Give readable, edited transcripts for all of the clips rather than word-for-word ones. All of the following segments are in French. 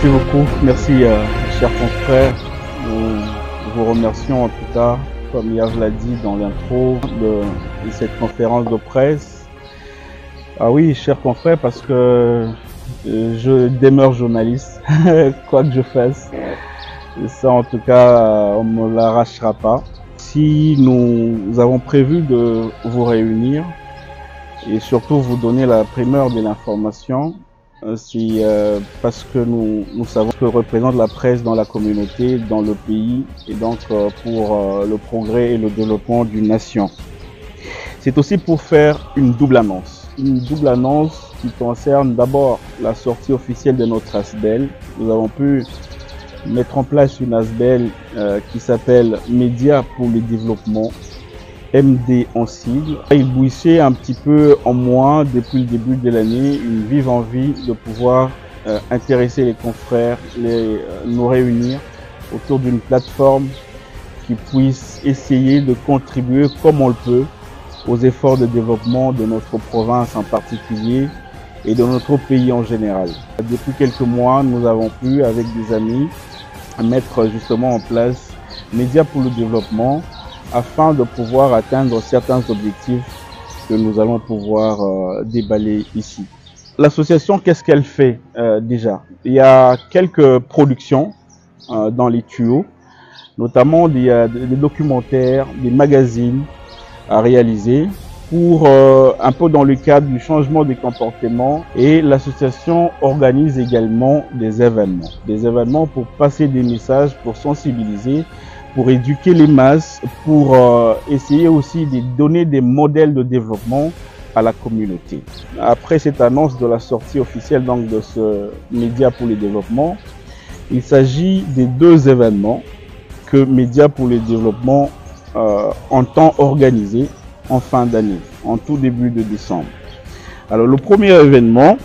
beaucoup. Merci, chers confrères. Nous vous remercions en tout cas, comme Yav l'a dit dans l'intro de cette conférence de presse. Ah oui, chers confrères, parce que je demeure journaliste, quoi que je fasse. Ça, en tout cas, on ne me l'arrachera pas. Si nous avons prévu de vous réunir et surtout vous donner la primeur de l'information, c'est parce que nous savons ce que représente la presse dans la communauté, dans le pays et donc pour le progrès et le développement d'une nation. C'est aussi pour faire une double annonce. Une double annonce qui concerne d'abord la sortie officielle de notre ASBEL. Nous avons pu mettre en place une ASBEL qui s'appelle Médias pour le développement, MD en sigle. Il bouillait un petit peu en moi depuis le début de l'année une vive envie de pouvoir intéresser les confrères, nous réunir autour d'une plateforme qui puisse essayer de contribuer comme on le peut aux efforts de développement de notre province en particulier et de notre pays en général. Depuis quelques mois, nous avons pu, avec des amis, mettre justement en place Médias pour le développement afin de pouvoir atteindre certains objectifs que nous allons pouvoir déballer ici. L'association, qu'est-ce qu'elle fait déjà? Il y a quelques productions dans les tuyaux, notamment des documentaires, des magazines à réaliser pour un peu dans le cadre du changement des comportements, et l'association organise également des événements pour passer des messages, pour sensibiliser, pour éduquer les masses, pour essayer aussi de donner des modèles de développement à la communauté. Après cette annonce de la sortie officielle donc de ce Média pour le développement, il s'agit des deux événements que Média pour le développement entend organiser en fin d'année, en tout début de décembre. Alors le premier événement,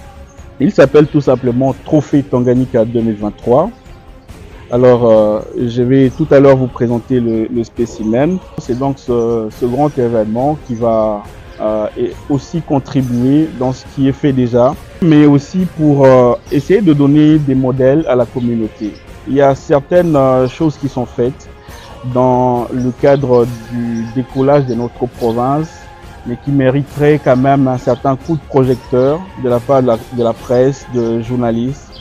il s'appelle tout simplement Trophée Tanganyika 2023. Alors je vais tout à l'heure vous présenter le spécimen. C'est donc ce grand événement qui va aussi contribuer dans ce qui est fait déjà, mais aussi pour essayer de donner des modèles à la communauté. Il y a certaines choses qui sont faites dans le cadre du décollage de notre province, mais qui mériterait quand même un certain coup de projecteur de la part de la presse, de journalistes,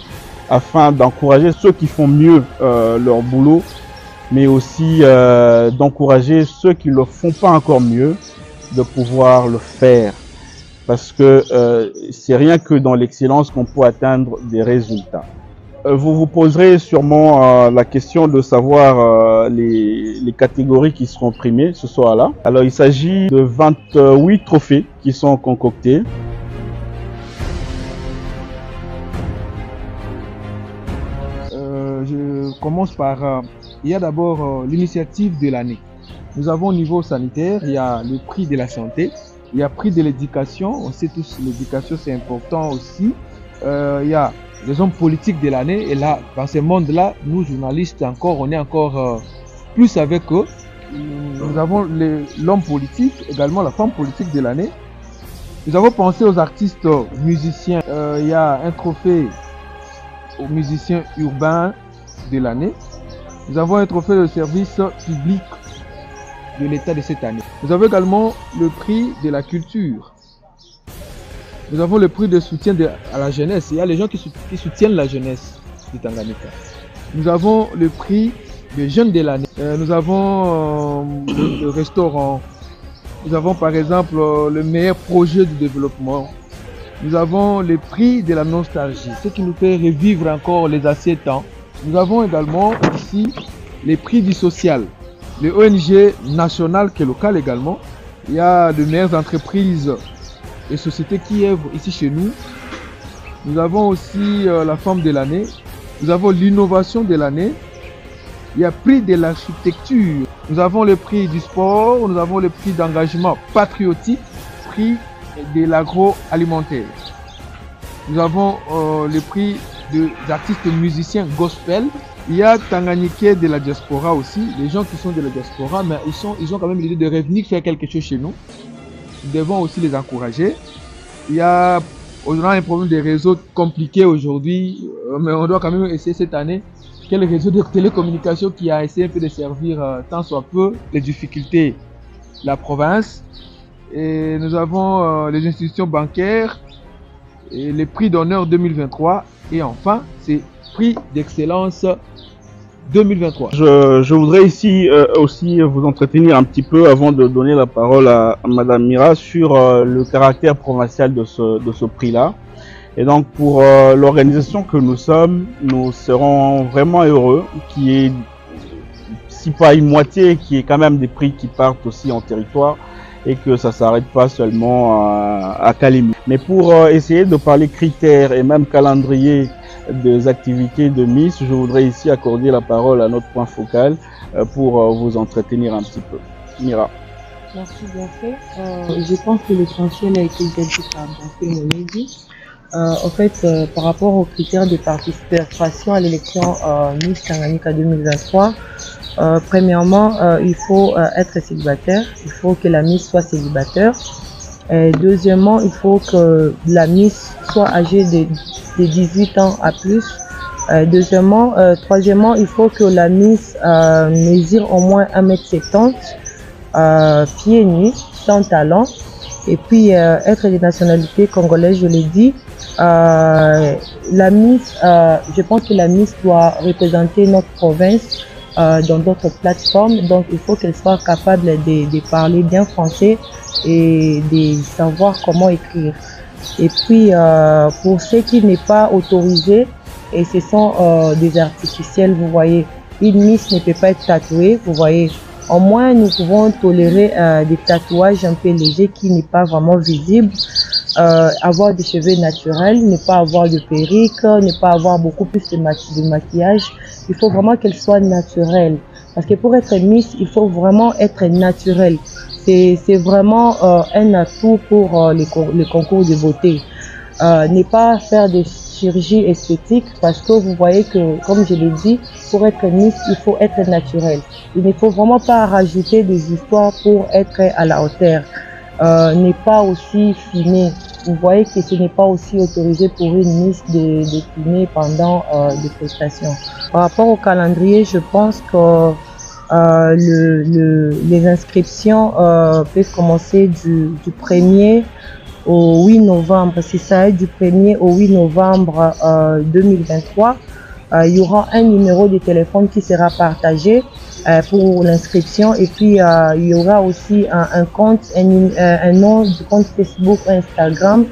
afin d'encourager ceux qui font mieux leur boulot, mais aussi d'encourager ceux qui ne le font pas encore mieux, de pouvoir le faire. Parce que c'est rien que dans l'excellence qu'on peut atteindre des résultats. Vous vous poserez sûrement la question de savoir les catégories qui seront primées ce soir-là. Alors il s'agit de 28 trophées qui sont concoctés. Je commence par... il y a d'abord l'initiative de l'année. Nous avons au niveau sanitaire, il y a le prix de la santé, il y a le prix de l'éducation. On sait tous que l'éducation c'est important aussi. Il y a les hommes politiques de l'année, et là, dans ce monde-là, nous journalistes encore, on est encore plus avec eux. Nous avons l'homme politique, également la femme politique de l'année. Nous avons pensé aux artistes musiciens. Il y a un trophée aux musiciens urbains de l'année. Nous avons un trophée de service public de l'État de cette année. Nous avons également le prix de la culture. Nous avons le prix de soutien à la jeunesse. Il y a les gens qui soutiennent la jeunesse du Tanganyika. Nous avons le prix de jeunes de l'année. Nous avons le restaurant. Nous avons par exemple le meilleur projet de développement. Nous avons le prix de la nostalgie, ce qui nous fait revivre encore les anciens temps. Nous avons également ici les prix du social. Les ONG nationales et locales également. Il y a de meilleures entreprises et sociétés qui œuvrent ici chez nous. Nous avons aussi la femme de l'année. Nous avons l'innovation de l'année. Il y a le prix de l'architecture. Nous avons le prix du sport. Nous avons le prix d'engagement patriotique. Prix de l'agroalimentaire. Nous avons le prix des artistes musiciens gospel. Il y a Tanganyika de la diaspora aussi. Les gens qui sont de la diaspora, mais ils ont quand même l'idée de revenir faire quelque chose chez nous. Nous devons aussi les encourager. Il y a On a un problème de réseaux compliqué aujourd'hui, mais on doit quand même essayer cette année. Quel réseau de télécommunications qui a essayé un peu de servir tant soit peu les difficultés de la province. Et nous avons les institutions bancaires, et les prix d'honneur 2023 et enfin, c'est prix d'excellence 2023. Je voudrais ici aussi vous entretenir un petit peu avant de donner la parole à Madame Mira sur le caractère provincial de ce prix-là. Et donc pour l'organisation que nous sommes, nous serons vraiment heureux qu'il y ait, si pas une moitié, qu'il y ait quand même des prix qui partent aussi en territoire et que ça s'arrête pas seulement à Kalemi. Mais pour essayer de parler critères et même calendrier des activités de Miss, je voudrais ici accorder la parole à notre point focal pour vous entretenir un petit peu. Mira. Merci bien fait. Je pense que l'essentiel a été dit par Mélodie. En fait, par rapport aux critères de participation à l'élection Miss Tanganyika 2023, premièrement, il faut être célibataire. Il faut que la Miss soit célibataire. Deuxièmement, il faut que la Miss soit âgée de 18 ans à plus. Troisièmement, il faut que la Miss mesure au moins 1m70, pieds nus, sans talons. Et puis, être de nationalité congolaise, je l'ai dit. La Miss, je pense que la Miss doit représenter notre province dans d'autres plateformes. Donc, il faut qu'elle soit capable de parler bien français et de savoir comment écrire. Et puis, pour ce qui n'est pas autorisé, et ce sont des artificiels, vous voyez, une Miss ne peut pas être tatouée, vous voyez. Au moins, nous pouvons tolérer des tatouages un peu légers qui n'est pas vraiment visible. Avoir des cheveux naturels, ne pas avoir de perruque, ne pas avoir beaucoup plus de maquillage. Il faut vraiment qu'elle soit naturelle. Parce que pour être Miss, il faut vraiment être naturel. C'est vraiment un atout pour les concours de beauté. Ne pas faire des chirurgies esthétiques parce que vous voyez que, comme je l'ai dit, pour être Miss, il faut être naturel. Il ne faut vraiment pas rajouter des histoires pour être à la hauteur. N'est pas aussi filmé. Vous voyez que ce n'est pas aussi autorisé pour une Miss de filmer pendant des prestations. Par rapport au calendrier, je pense que les inscriptions peuvent commencer du 1er au 8 novembre. C'est ça, du 1er au 8 novembre 2023. Il y aura un numéro de téléphone qui sera partagé pour l'inscription et puis il y aura aussi un compte, un nom du compte Facebook ou Instagram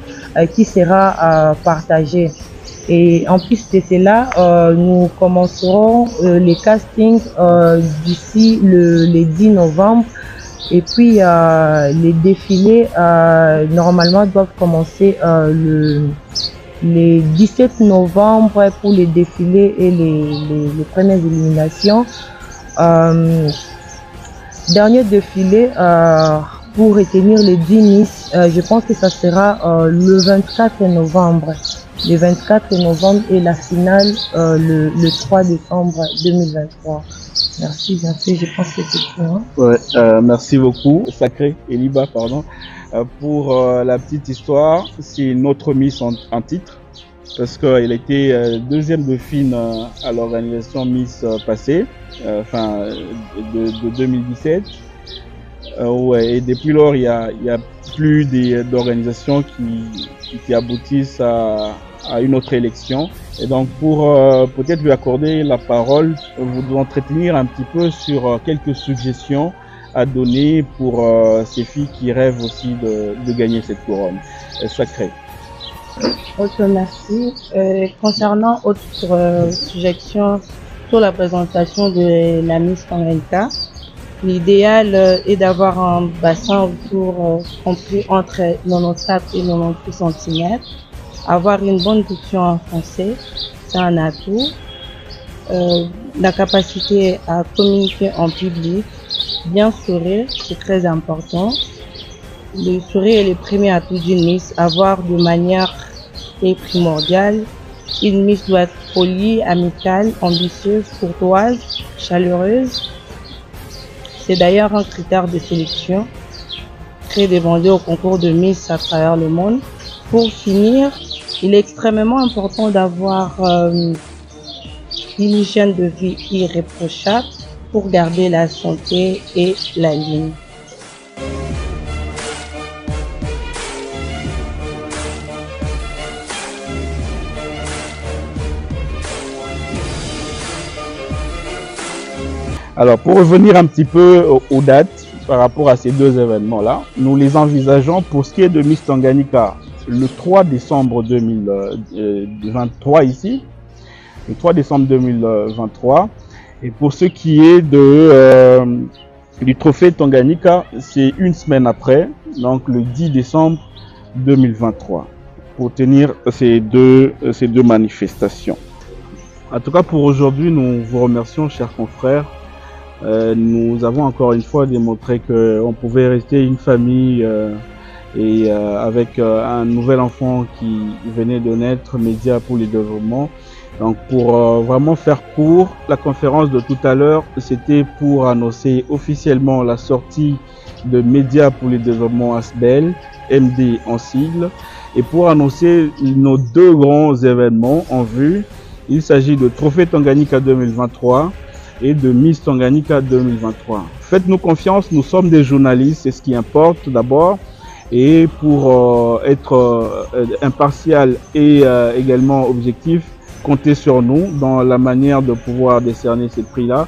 qui sera partagé. Et en plus de cela, nous commencerons les castings d'ici le 10 novembre. Et puis les défilés normalement doivent commencer les 17 novembre pour les défilés et les premières éliminations. Dernier défilé pour retenir les 10 Miss, je pense que ça sera le 24 novembre. Le 24 novembre et la finale le 3 décembre 2023. Merci, bien fait, je pense que c'est tout. Hein. Ouais, merci beaucoup, Sacré, Eliba, pardon. Pour la petite histoire, c'est notre Miss en titre, parce qu'elle a été deuxième dauphine à l'organisation Miss passée, de 2017. Ouais, et depuis lors, il y a plus d'organisations qui aboutissent à une autre élection. Et donc, pour peut-être lui accorder la parole, vous entretenir un petit peu sur quelques suggestions à donner pour ces filles qui rêvent aussi de gagner cette couronne. Sacré. Ok, merci. Concernant autre suggestion sur la présentation de la Miss Tanganyika, l'idéal est d'avoir un bassin autour compris entre 94 et 98 cm. Avoir une bonne diction en français, c'est un atout. La capacité à communiquer en public, bien sourire, c'est très important. Le sourire est le premier atout d'une Miss. Avoir de manière est primordial. Une Miss doit être polie, amicale, ambitieuse, courtoise, chaleureuse. C'est d'ailleurs un critère de sélection très demandé au concours de Miss à travers le monde. Pour finir, il est extrêmement important d'avoir une hygiène de vie irréprochable pour garder la santé et la ligne. Alors, pour revenir un petit peu aux dates par rapport à ces deux événements-là, nous les envisageons pour ce qui est de Miss Tanganyika le 3 décembre 2023 ici, le 3 décembre 2023. Et pour ce qui est du trophée Tanganyika, c'est une semaine après, donc le 10 décembre 2023, pour tenir ces deux manifestations. En tout cas, pour aujourd'hui, nous vous remercions, chers confrères. Nous avons encore une fois démontré qu'on pouvait rester une famille avec un nouvel enfant qui venait de naître, Médias pour le développement. Donc pour vraiment faire court, la conférence de tout à l'heure, c'était pour annoncer officiellement la sortie de Médias pour le développement ASBEL, MD en sigle, et pour annoncer nos deux grands événements en vue. Il s'agit de Trophée Tanganyika 2023 et de Miss Tanganyika 2023. Faites-nous confiance, nous sommes des journalistes, c'est ce qui importe d'abord. Et pour être impartial et également objectif, comptez sur nous dans la manière de pouvoir décerner ces prix-là.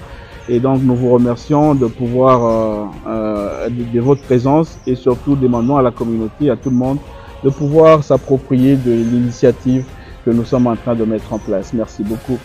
Et donc nous vous remercions de pouvoir de votre présence et surtout demandons à la communauté, à tout le monde, de pouvoir s'approprier de l'initiative que nous sommes en train de mettre en place. Merci beaucoup.